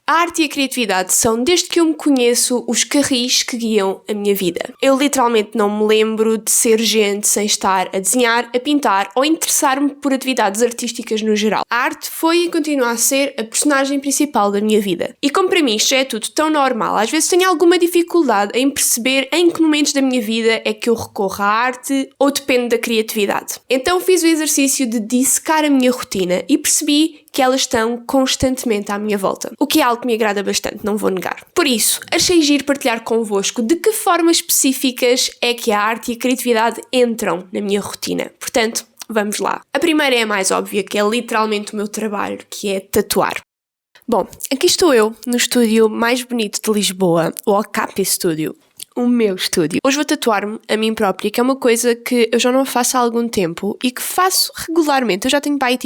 A arte e a criatividade são, desde que eu me conheço, os carris que guiam a minha vida. Eu literalmente não me lembro de ser gente sem estar a desenhar, a pintar ou interessar-me por atividades artísticas no geral. A arte foi e continua a ser a personagem principal da minha vida. E como para mim isto é tudo tão normal, às vezes tenho alguma dificuldade em perceber em que momentos da minha vida é que eu recorro à arte ou depende da criatividade. Então fiz o exercício de dissecar a minha rotina e percebi que elas estão constantemente à minha volta. O que é algo que me agrada bastante, não vou negar. Por isso, achei giro partilhar convosco de que formas específicas é que a arte e a criatividade entram na minha rotina. Portanto, vamos lá. A primeira é a mais óbvia, que é literalmente o meu trabalho, que é tatuar. Bom, aqui estou eu, no estúdio mais bonito de Lisboa, o Okapi Studio. O meu estúdio. Hoje vou tatuar-me a mim própria, que é uma coisa que eu já não faço há algum tempo e que faço regularmente. Eu já tenho aí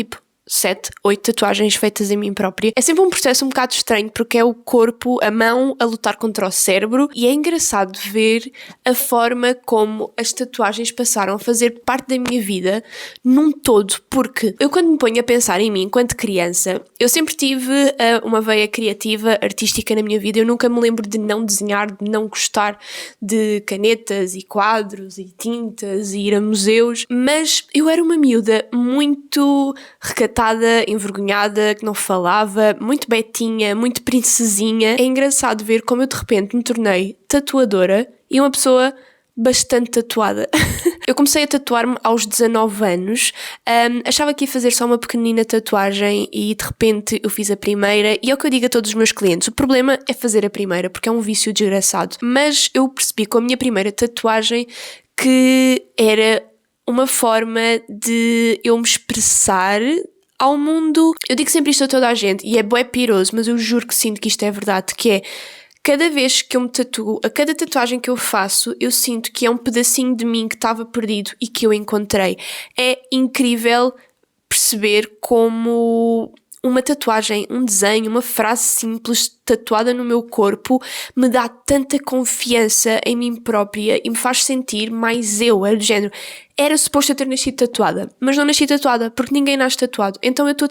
7, 8 tatuagens feitas em mim própria. É sempre um processo um bocado estranho porque é o corpo, a mão a lutar contra o cérebro e é engraçado ver a forma como as tatuagens passaram a fazer parte da minha vida num todo, porque eu quando me ponho a pensar em mim enquanto criança, eu sempre tive uma veia criativa, artística na minha vida. Eu nunca me lembro de não desenhar, de não gostar de canetas e quadros e tintas e ir a museus, mas eu era uma miúda muito recatada, envergonhada, que não falava, muito betinha, muito princesinha. É engraçado ver como eu de repente me tornei tatuadora e uma pessoa bastante tatuada. Eu comecei a tatuar-me aos 19 anos, achava que ia fazer só uma pequenina tatuagem e de repente eu fiz a primeira e é o que eu digo a todos os meus clientes, o problema é fazer a primeira porque é um vício desgraçado, mas eu percebi com a minha primeira tatuagem que era uma forma de eu me expressar ao mundo. Eu digo sempre isto a toda a gente e é bué piroso, mas eu juro que sinto que isto é verdade, que é cada vez que eu me tatuo, a cada tatuagem que eu faço, eu sinto que é um pedacinho de mim que estava perdido e que eu encontrei. É incrível perceber como uma tatuagem, um desenho, uma frase simples tatuada no meu corpo me dá tanta confiança em mim própria e me faz sentir mais eu. É do género, era suposto eu ter nascido tatuada, mas não nasci tatuada porque ninguém nasce tatuado. Então eu estou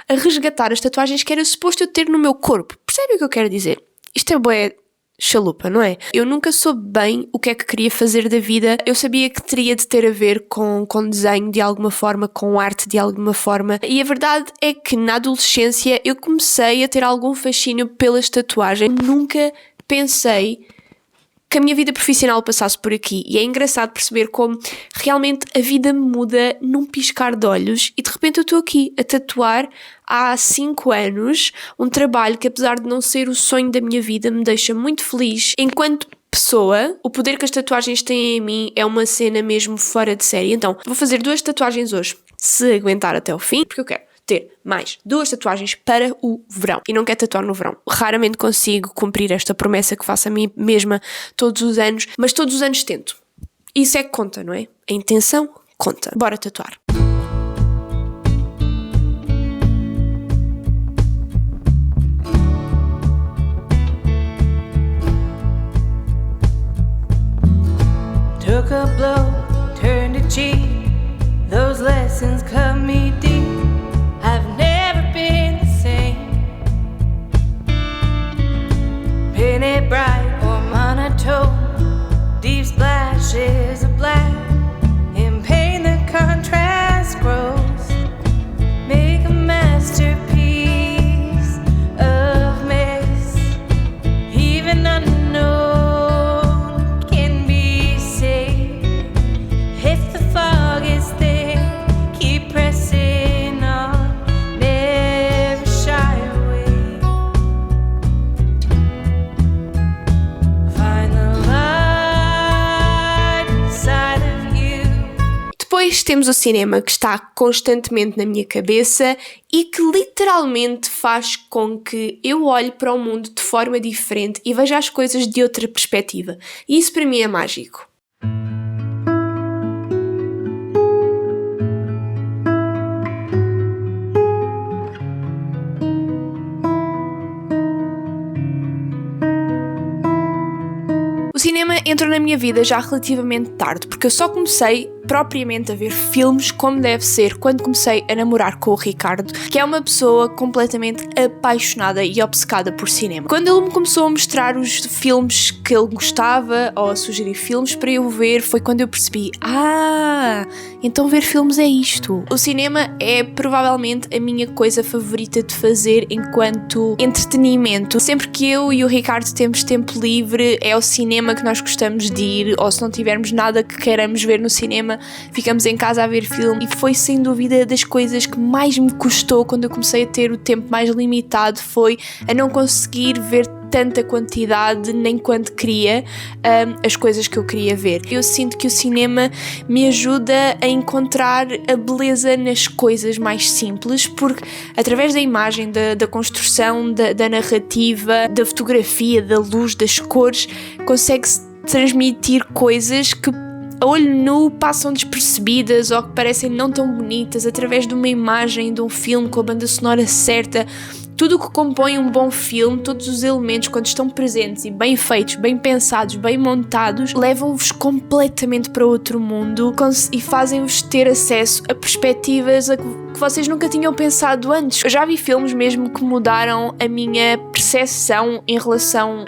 a resgatar as tatuagens que era suposto eu ter no meu corpo. Percebe o que eu quero dizer? Isto é bué chalupa, não é? Eu nunca soube bem o que é que queria fazer da vida. Eu sabia que teria de ter a ver com desenho de alguma forma, com arte de alguma forma. E a verdade é que na adolescência eu comecei a ter algum fascínio pelas tatuagens. Nunca pensei que a minha vida profissional passasse por aqui. E é engraçado perceber como realmente a vida muda num piscar de olhos e de repente eu estou aqui a tatuar há 5 anos um trabalho que, apesar de não ser o sonho da minha vida, me deixa muito feliz. Enquanto pessoa, o poder que as tatuagens têm em mim é uma cena mesmo fora de série. Então, vou fazer 2 tatuagens hoje, se aguentar até o fim, porque eu quero ter mais 2 tatuagens para o verão. E não quero tatuar no verão. Raramente consigo cumprir esta promessa que faço a mim mesma todos os anos, mas todos os anos tento. Isso é que conta, não é? A intenção conta. Bora tatuar. Took a blow, turned a cheek. Those lessons cut me deep. I've never been the same. Painted bright or monotone, deep splashes of black. In pain the contrast grows. Make a masterpiece of mess. Even unknown can be saved. If the fog is thick, keep pressing on, never shy away. Find the light inside of you. Depois temos o cinema, que está constantemente na minha cabeça e que literalmente faz com que eu olhe para o mundo de forma diferente e veja as coisas de outra perspectiva. E isso para mim é mágico. O cinema entrou na minha vida já relativamente tarde, porque eu só comecei propriamente a ver filmes como deve ser quando comecei a namorar com o Ricardo, que é uma pessoa completamente apaixonada e obcecada por cinema. Quando ele me começou a mostrar os filmes que ele gostava, ou a sugerir filmes para eu ver, foi quando eu percebi, então ver filmes é isto. O cinema é provavelmente a minha coisa favorita de fazer enquanto entretenimento. Sempre que eu e o Ricardo temos tempo livre, é ao cinema que nós gostamos de ir, ou se não tivermos nada que queiramos ver no cinema, ficamos em casa a ver filme. E foi sem dúvida das coisas que mais me custou quando eu comecei a ter o tempo mais limitado, foi a não conseguir ver tanta quantidade nem quando queria as coisas que eu queria ver. Eu sinto que o cinema me ajuda a encontrar a beleza nas coisas mais simples, porque através da imagem, da construção, da narrativa, da fotografia, da luz, das cores, consegue-se transmitir coisas que a olho nu passam despercebidas ou que parecem não tão bonitas através de uma imagem, de um filme com a banda sonora certa. Tudo o que compõe um bom filme, todos os elementos, quando estão presentes e bem feitos, bem pensados, bem montados, levam-vos completamente para outro mundo e fazem-vos ter acesso a perspectivas que vocês nunca tinham pensado antes. Eu já vi filmes mesmo que mudaram a minha percepção em relação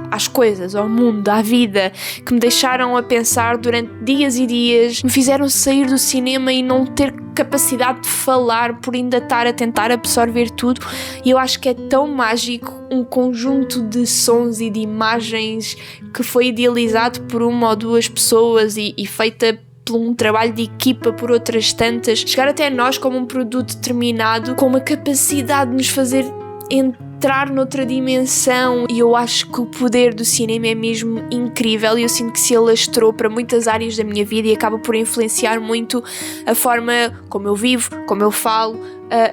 às coisas, ao mundo, à vida, que me deixaram a pensar durante dias e dias, me fizeram sair do cinema e não ter capacidade de falar por ainda estar a tentar absorver tudo. E eu acho que é tão mágico um conjunto de sons e de imagens que foi idealizado por uma ou duas pessoas e feita por um trabalho de equipa por outras tantas, chegar até nós como um produto terminado, com uma capacidade de nos fazer entrar noutra dimensão. E eu acho que o poder do cinema é mesmo incrível e eu sinto que se alastrou para muitas áreas da minha vida e acaba por influenciar muito a forma como eu vivo, como eu falo,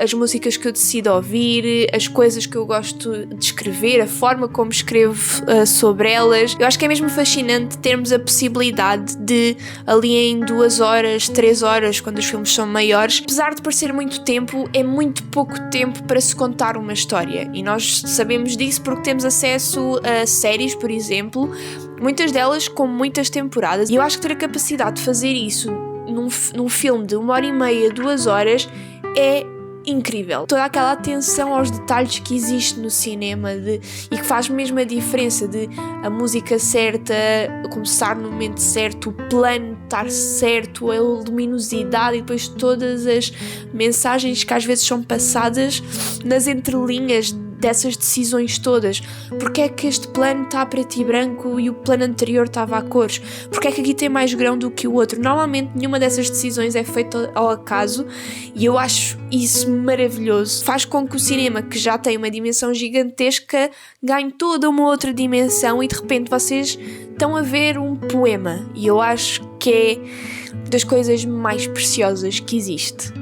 as músicas que eu decido ouvir, as coisas que eu gosto de escrever, a forma como escrevo sobre elas. Eu acho que é mesmo fascinante termos a possibilidade de, ali em 2 horas, 3 horas, quando os filmes são maiores, apesar de parecer muito tempo, é muito pouco tempo para se contar uma história. E nós sabemos disso porque temos acesso a séries, por exemplo, muitas delas com muitas temporadas. E eu acho que ter a capacidade de fazer isso num filme de 1h30, 2 horas, é incrível. Toda aquela atenção aos detalhes que existe no cinema e que faz mesmo a diferença de a música certa, começar no momento certo, o plano estar certo, a luminosidade e depois todas as mensagens que às vezes são passadas nas entrelinhas dessas decisões todas. Porque é que este plano está a preto e branco e o plano anterior estava a cores? Porque é que aqui tem mais grão do que o outro? Normalmente nenhuma dessas decisões é feita ao acaso e eu acho isso maravilhoso. Faz com que o cinema, que já tem uma dimensão gigantesca, ganhe toda uma outra dimensão e de repente vocês estão a ver um poema. E eu acho que é das coisas mais preciosas que existe.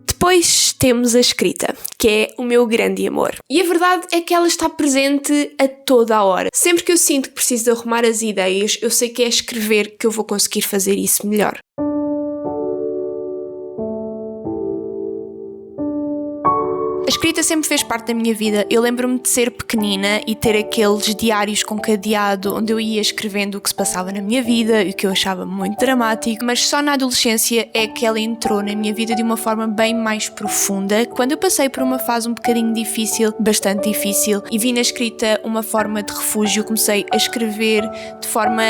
Depois temos a escrita, que é o meu grande amor. E a verdade é que ela está presente a toda a hora. Sempre que eu sinto que preciso de arrumar as ideias, eu sei que é escrever que eu vou conseguir fazer isso melhor. A escrita sempre fez parte da minha vida. Eu lembro-me de ser pequenina e ter aqueles diários com cadeado onde eu ia escrevendo o que se passava na minha vida e o que eu achava muito dramático, mas só na adolescência é que ela entrou na minha vida de uma forma bem mais profunda, quando eu passei por uma fase um bocadinho difícil, bastante difícil, e vi na escrita uma forma de refúgio. Comecei a escrever de forma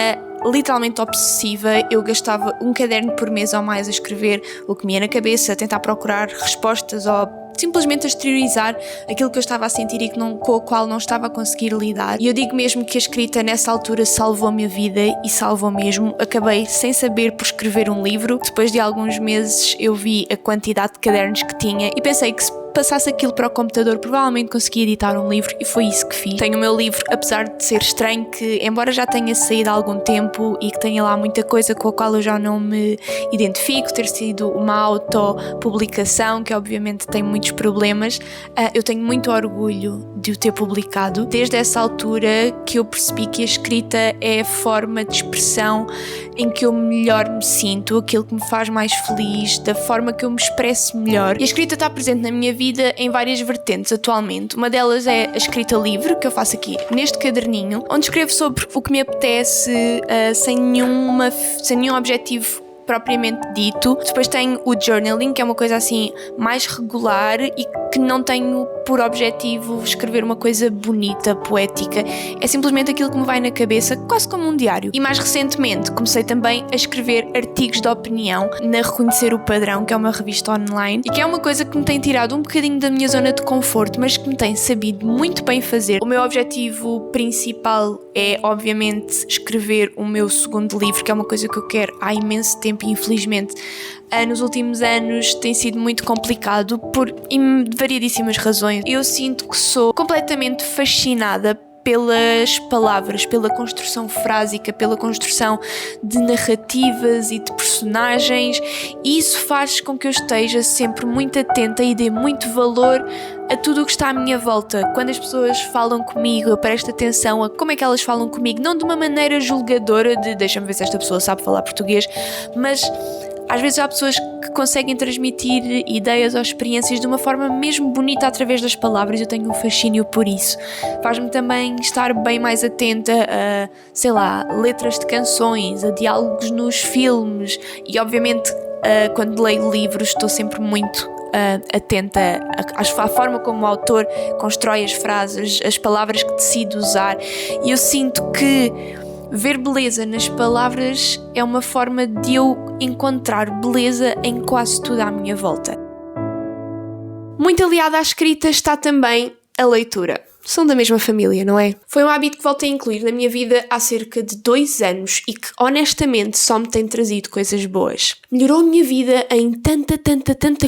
literalmente obsessiva. Eu gastava um caderno por mês ou mais a escrever o que me ia na cabeça, a tentar procurar respostas ou simplesmente a exteriorizar aquilo que eu estava a sentir e com o qual não estava a conseguir lidar. E eu digo mesmo que a escrita nessa altura salvou a minha vida e salvou mesmo. Acabei sem saber por escrever um livro. Depois de alguns meses eu vi a quantidade de cadernos que tinha e pensei que se passasse aquilo para o computador provavelmente conseguia editar um livro e foi isso que fiz. Tenho o meu livro, apesar de ser estranho, que embora já tenha saído há algum tempo e que tenha lá muita coisa com a qual eu já não me identifico, ter sido uma autopublicação que obviamente tem muitos problemas, eu tenho muito orgulho de o ter publicado. Desde essa altura que eu percebi que a escrita é a forma de expressão em que eu melhor me sinto, aquilo que me faz mais feliz, da forma que eu me expresso melhor. E a escrita está presente na minha vida em várias vertentes atualmente. Uma delas é a escrita livre, que eu faço aqui neste caderninho, onde escrevo sobre o que me apetece, sem nenhum objetivo propriamente dito. Depois tenho o journaling, que é uma coisa assim mais regular e que não tenho por objetivo escrever uma coisa bonita, poética. É simplesmente aquilo que me vai na cabeça, quase como um diário. E mais recentemente comecei também a escrever artigos de opinião na Reconhecer o Padrão, que é uma revista online, e que é uma coisa que me tem tirado um bocadinho da minha zona de conforto, mas que me tem sabido muito bem fazer. O meu objetivo principal é, obviamente, escrever o meu segundo livro, que é uma coisa que eu quero há imenso tempo e infelizmente nos últimos anos tem sido muito complicado por variedíssimas razões. Eu sinto que sou completamente fascinada pelas palavras, pela construção frásica, pela construção de narrativas e de personagens, e isso faz com que eu esteja sempre muito atenta e dê muito valor a tudo o que está à minha volta. Quando as pessoas falam comigo, eu presto atenção a como é que elas falam comigo, não de uma maneira julgadora de deixa-me ver se esta pessoa sabe falar português, mas às vezes há pessoas que conseguem transmitir ideias ou experiências de uma forma mesmo bonita através das palavras. Eu tenho um fascínio por isso. Faz-me também estar bem mais atenta a, sei lá, letras de canções, a diálogos nos filmes e, obviamente, quando leio livros estou sempre muito atenta à forma como o autor constrói as frases, as palavras que decide usar, e eu sinto que ver beleza nas palavras é uma forma de eu encontrar beleza em quase tudo à minha volta. Muito aliada à escrita está também a leitura. São da mesma família, não é? Foi um hábito que voltei a incluir na minha vida há cerca de 2 anos e que honestamente só me tem trazido coisas boas. Melhorou a minha vida em tanta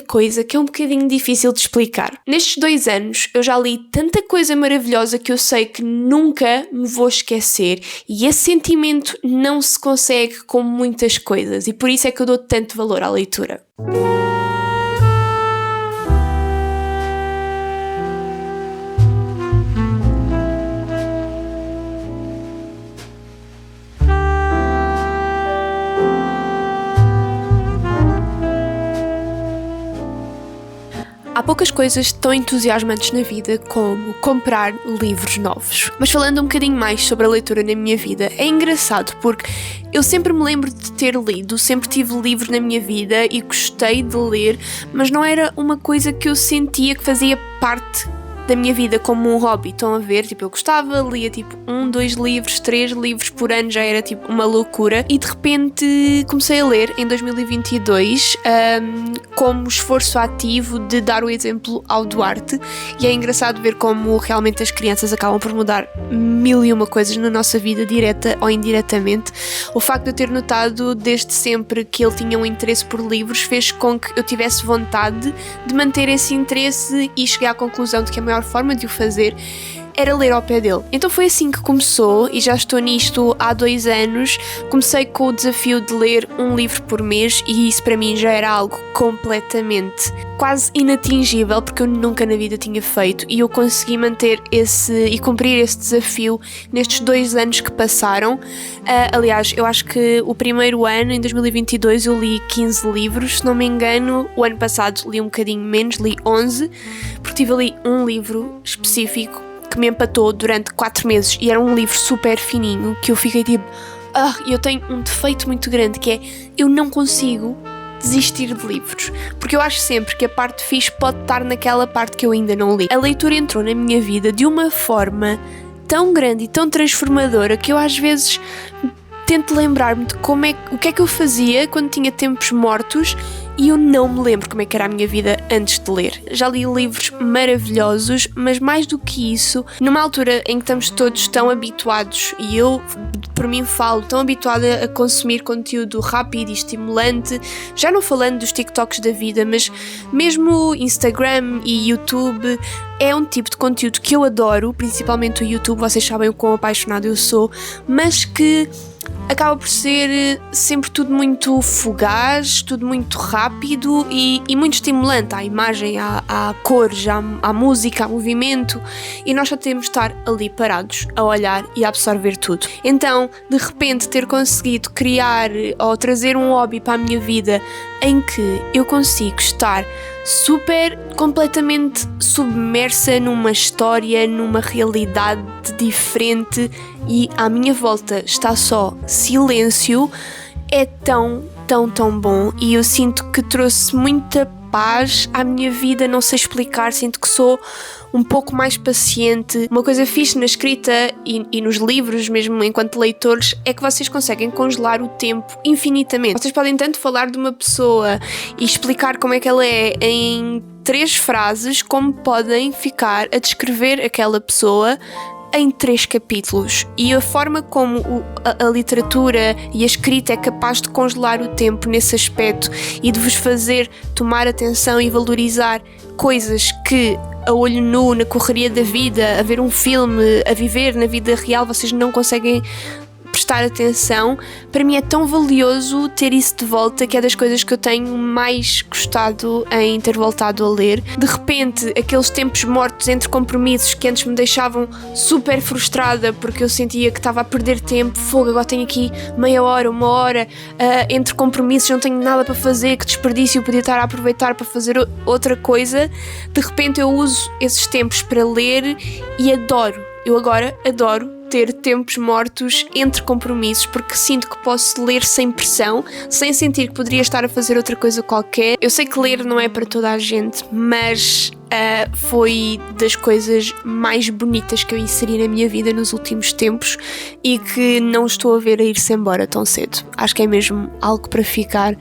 coisa que é um bocadinho difícil de explicar. Nestes 2 anos eu já li tanta coisa maravilhosa que eu sei que nunca me vou esquecer, e esse sentimento não se consegue com muitas coisas, e por isso é que eu dou tanto valor à leitura. Há poucas coisas tão entusiasmantes na vida como comprar livros novos. Mas falando um bocadinho mais sobre a leitura na minha vida, é engraçado porque eu sempre me lembro de ter lido, sempre tive livros na minha vida e gostei de ler, mas não era uma coisa que eu sentia que fazia parte da minha vida como um hobby. Estão a ver? Tipo, eu gostava, lia tipo 1, 2 livros, 3 livros por ano, já era tipo uma loucura, e de repente comecei a ler em 2022 como esforço ativo de dar o exemplo ao Duarte, e é engraçado ver como realmente as crianças acabam por mudar 1001 coisas na nossa vida, direta ou indiretamente. O facto de eu ter notado desde sempre que ele tinha um interesse por livros fez com que eu tivesse vontade de manter esse interesse, e cheguei à conclusão de que a maior forma de o fazer era ler ao pé dele. Então foi assim que começou, e já estou nisto há 2 anos. Comecei com o desafio de ler um livro por mês, e isso para mim já era algo completamente quase inatingível, porque eu nunca na vida tinha feito, e eu consegui manter e cumprir esse desafio nestes 2 anos que passaram. Aliás, eu acho que o primeiro ano, em 2022, eu li 15 livros, se não me engano. O ano passado li um bocadinho menos, li 11, porque tive ali um livro específico que me empatou durante 4 meses, e era um livro super fininho, que eu fiquei tipo, eu tenho um defeito muito grande, que é, eu não consigo desistir de livros, porque eu acho sempre que a parte fixe pode estar naquela parte que eu ainda não li. A leitura entrou na minha vida de uma forma tão grande e tão transformadora que eu às vezes tento lembrar-me de o que é que eu fazia quando tinha tempos mortos, e eu não me lembro como é que era a minha vida antes de ler. Já li livros maravilhosos, mas mais do que isso, numa altura em que estamos todos tão habituados, e eu por mim falo, tão habituada a consumir conteúdo rápido e estimulante, já não falando dos TikToks da vida, mas mesmo Instagram e YouTube é um tipo de conteúdo que eu adoro, principalmente o YouTube, vocês sabem o quão apaixonada eu sou, mas que acaba por ser sempre tudo muito fugaz, tudo muito rápido e muito estimulante. Há imagem, há cores, há música, há movimento, e nós só temos de estar ali parados a olhar e a absorver tudo. Então, de repente, ter conseguido criar ou trazer um hobby para a minha vida em que eu consigo estar completamente submersa numa história, numa realidade diferente, e à minha volta está só silêncio, é tão tão bom e eu sinto que trouxe muita paz à minha vida, não sei explicar, sinto que sou um pouco mais paciente. Uma coisa fixe na escrita e nos livros, mesmo enquanto leitores, é que vocês conseguem congelar o tempo infinitamente. Vocês podem tanto falar de uma pessoa e explicar como é que ela é em 3 frases, como podem ficar a descrever aquela pessoa em 3 capítulos. E a forma como a literatura e a escrita é capaz de congelar o tempo nesse aspecto e de vos fazer tomar atenção e valorizar coisas que a olho nu, na correria da vida, a ver um filme, a viver na vida real, vocês não conseguem prestar atenção. Para mim é tão valioso ter isso de volta, que é das coisas que eu tenho mais gostado em ter voltado a ler. De repente, aqueles tempos mortos entre compromissos que antes me deixavam super frustrada porque eu sentia que estava a perder tempo, fogo, agora tenho aqui meia hora, uma hora entre compromissos, não tenho nada para fazer, que desperdício, eu podia estar a aproveitar para fazer outra coisa. De repente eu uso esses tempos para ler e eu agora adoro ter tempos mortos entre compromissos, porque sinto que posso ler sem pressão, sem sentir que poderia estar a fazer outra coisa qualquer. Eu sei que ler não é para toda a gente, mas foi das coisas mais bonitas que eu inseri na minha vida nos últimos tempos e que não estou a ver a ir-se embora tão cedo. Acho que é mesmo algo para ficar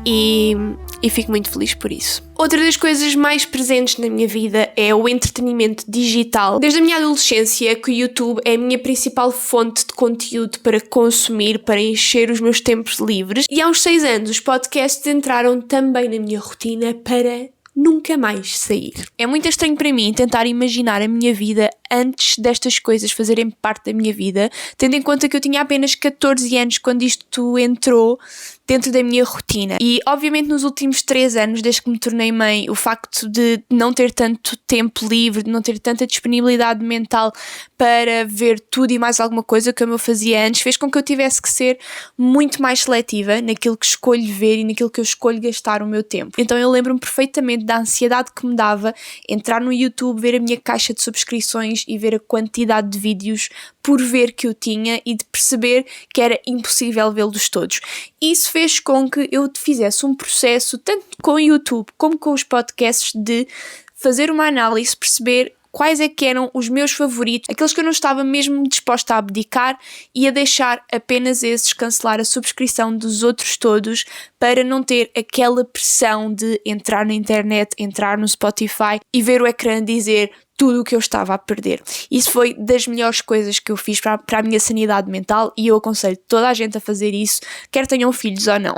e fico muito feliz por isso. Outra das coisas mais presentes na minha vida é o entretenimento digital. Desde a minha adolescência que o YouTube é a minha principal fonte de conteúdo para consumir, para encher os meus tempos livres, e aos 6 anos os podcasts entraram também na minha rotina para nunca mais sair. É muito estranho para mim tentar imaginar a minha vida antes destas coisas fazerem parte da minha vida, tendo em conta que eu tinha apenas 14 anos quando isto entrou dentro da minha rotina. E obviamente nos últimos 3 anos, desde que me tornei mãe, o facto de não ter tanto tempo livre, de não ter tanta disponibilidade mental para ver tudo e mais alguma coisa como eu fazia antes, fez com que eu tivesse que ser muito mais seletiva naquilo que escolho ver e naquilo que eu escolho gastar o meu tempo. Então eu lembro-me perfeitamente da ansiedade que me dava entrar no YouTube, ver a minha caixa de subscrições e ver a quantidade de vídeos por ver que eu tinha e de perceber que era impossível vê-los todos. Isso fez com que eu fizesse um processo, tanto com o YouTube como com os podcasts, de fazer uma análise, perceber quais é que eram os meus favoritos, aqueles que eu não estava mesmo disposta a abdicar e a deixar apenas esses, cancelar a subscrição dos outros todos, para não ter aquela pressão de entrar na internet, entrar no Spotify e ver o ecrã dizer tudo o que eu estava a perder. Isso foi das melhores coisas que eu fiz para a minha sanidade mental e eu aconselho toda a gente a fazer isso, quer tenham filhos ou não.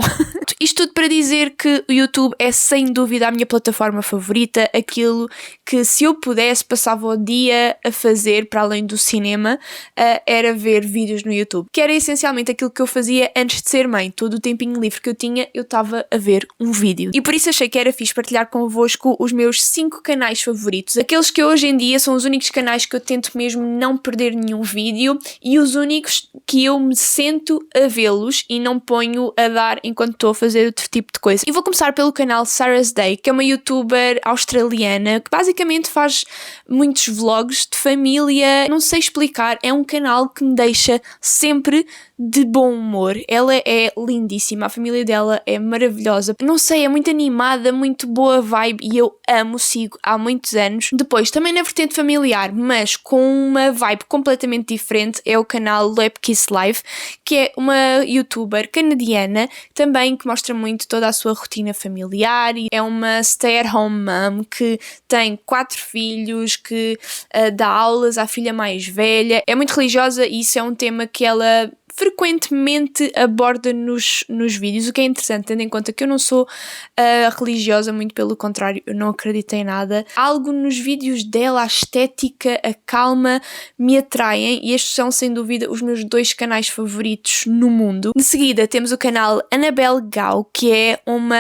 Isto tudo para dizer que o YouTube é sem dúvida a minha plataforma favorita, aquilo que se eu pudesse passava o dia a fazer para além do cinema, era ver vídeos no YouTube, que era essencialmente aquilo que eu fazia antes de ser mãe. Todo o tempinho livre que eu tinha, eu estava a ver um vídeo. E por isso achei que era fixe partilhar convosco os meus 5 canais favoritos, aqueles que hoje em dia são os únicos canais que eu tento mesmo não perder nenhum vídeo e os únicos que eu me sento a vê-los e não ponho a dar enquanto estou a fazer outro tipo de coisa. E vou começar pelo canal Sarah's Day, que é uma youtuber australiana que basicamente faz muitos vlogs de família. Não sei explicar, é um canal que me deixa sempre de bom humor. Ela é lindíssima, a família dela é maravilhosa. Não sei, é muito animada, muito boa vibe e eu sigo há muitos anos. Depois, também na vertente familiar, mas com uma vibe completamente diferente, é o canal Lepkiss Live, que é uma youtuber canadiana também que mostra muito toda a sua rotina familiar e é uma stay-at-home mom que tem 4 filhos, que dá aulas à filha mais velha, é muito religiosa e isso é um tema que ela frequentemente aborda nos vídeos, o que é interessante, tendo em conta que eu não sou religiosa, muito pelo contrário, eu não acredito em nada. Algo nos vídeos dela, a estética, a calma, me atraem e estes são sem dúvida os meus 2 canais favoritos no mundo. De seguida temos o canal Annabelle Gao, que é uma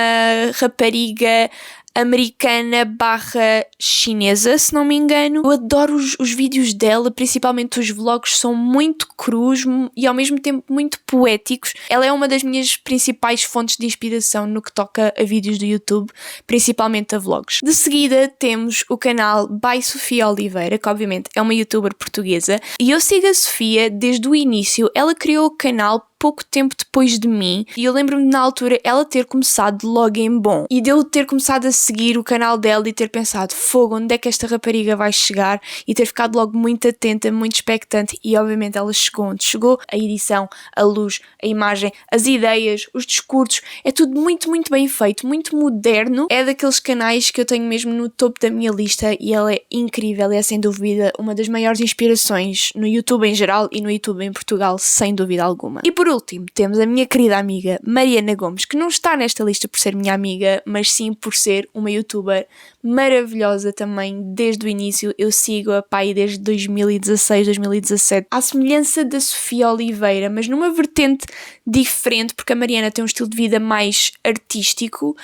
rapariga americana / chinesa, se não me engano. Eu adoro os vídeos dela, principalmente os vlogs, são muito crus e ao mesmo tempo muito poéticos. Ela é uma das minhas principais fontes de inspiração no que toca a vídeos do YouTube, principalmente a vlogs. De seguida temos o canal By Sofia Oliveira, que obviamente é uma youtuber portuguesa, e eu sigo a Sofia desde o início. Ela criou o canal pouco tempo depois de mim, e eu lembro-me na altura ela ter começado logo em bom, e de eu ter começado a seguir o canal dela e ter pensado, fogo, onde é que esta rapariga vai chegar, e ter ficado logo muito atenta, muito expectante, e obviamente ela chegou onde chegou, a edição, a luz, a imagem, as ideias, os discursos, é tudo muito, muito bem feito, muito moderno, é daqueles canais que eu tenho mesmo no topo da minha lista, e ela é incrível, é sem dúvida uma das maiores inspirações no YouTube em geral e no YouTube em Portugal, sem dúvida alguma. E por último, temos a minha querida amiga Mariana Gomes, que não está nesta lista por ser minha amiga, mas sim por ser uma youtuber maravilhosa também desde o início. Eu sigo-a pai desde 2016, 2017, à semelhança da Sofia Oliveira, mas numa vertente diferente, porque a Mariana tem um estilo de vida mais artístico.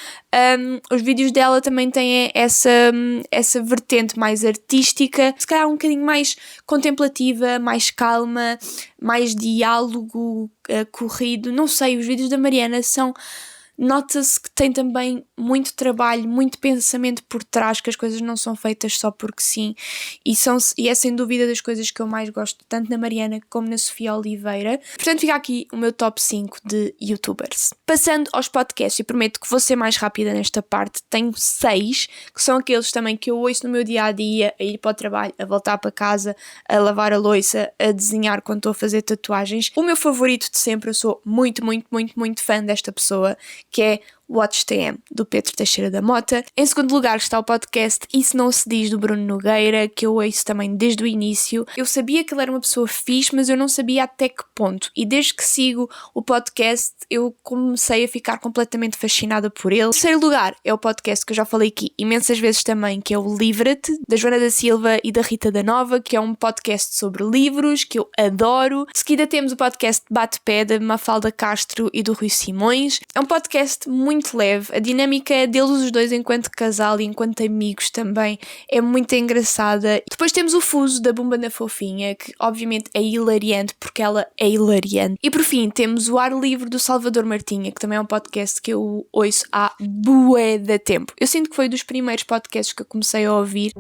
Os vídeos dela também têm essa vertente mais artística, se calhar um bocadinho mais contemplativa, mais calma, mais diálogo corrido. Não sei, os vídeos da Mariana são... Nota-se que tem também muito trabalho, muito pensamento por trás, que as coisas não são feitas só porque sim, e é sem dúvida das coisas que eu mais gosto, tanto na Mariana como na Sofia Oliveira. Portanto, fica aqui o meu top 5 de youtubers. Passando aos podcasts, e prometo que vou ser mais rápida nesta parte, tenho 6, que são aqueles também que eu ouço no meu dia-a-dia, a ir para o trabalho, a voltar para casa, a lavar a louça, a desenhar quando estou a fazer tatuagens. O meu favorito de sempre, eu sou muito, muito, muito, muito fã desta pessoa, que é Watch TM, do Pedro Teixeira da Mota. Em segundo lugar está o podcast Isso Não Se Diz, do Bruno Nogueira, que eu ouço também desde o início. Eu sabia que ele era uma pessoa fixe, mas eu não sabia até que ponto. E desde que sigo o podcast, eu comecei a ficar completamente fascinada por ele. Em terceiro lugar é o podcast que eu já falei aqui imensas vezes também, que é o Livra-te, da Joana da Silva e da Rita da Nova, que é um podcast sobre livros, que eu adoro. De seguida temos o podcast Bate-Pé, da Mafalda Castro e do Rui Simões. É um podcast muito leve, a dinâmica deles os dois enquanto casal e enquanto amigos também é muito engraçada. Depois temos o Fuso, da Bumba na Fofinha, que obviamente é hilariante porque ela é hilariante. E por fim temos o Ar Livre, do Salvador Martinha, que também é um podcast que eu ouço há bué de tempo. Eu sinto que foi dos primeiros podcasts que eu comecei a ouvir.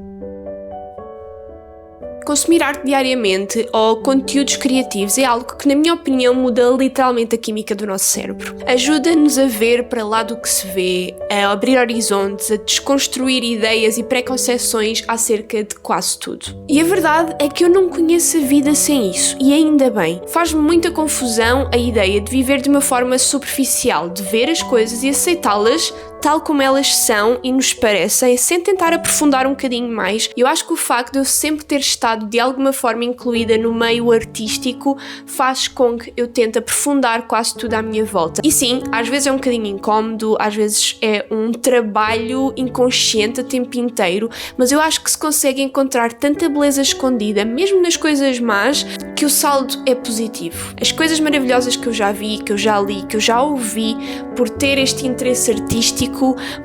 Consumir arte diariamente ou conteúdos criativos é algo que, na minha opinião, muda literalmente a química do nosso cérebro. Ajuda-nos a ver para lá do que se vê, a abrir horizontes, a desconstruir ideias e preconceições acerca de quase tudo. E a verdade é que eu não conheço a vida sem isso, e ainda bem. Faz-me muita confusão a ideia de viver de uma forma superficial, de ver as coisas e aceitá-las tal como elas são e nos parecem, sem tentar aprofundar um bocadinho mais. Eu acho que o facto de eu sempre ter estado de alguma forma incluída no meio artístico faz com que eu tente aprofundar quase tudo à minha volta. E sim, às vezes é um bocadinho incómodo, às vezes é um trabalho inconsciente o tempo inteiro, mas eu acho que se consegue encontrar tanta beleza escondida, mesmo nas coisas más, que o saldo é positivo. As coisas maravilhosas que eu já vi, que eu já li, que eu já ouvi, por ter este interesse artístico,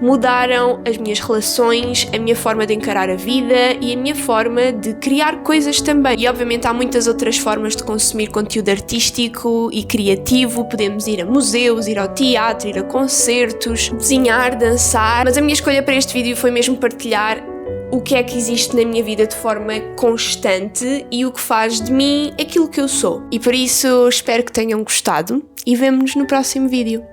mudaram as minhas relações, a minha forma de encarar a vida e a minha forma de criar coisas também. E obviamente há muitas outras formas de consumir conteúdo artístico e criativo. Podemos ir a museus, ir ao teatro, ir a concertos, desenhar, dançar. Mas a minha escolha para este vídeo foi mesmo partilhar o que é que existe na minha vida de forma constante e o que faz de mim aquilo que eu sou. E por isso espero que tenham gostado e vemo-nos no próximo vídeo.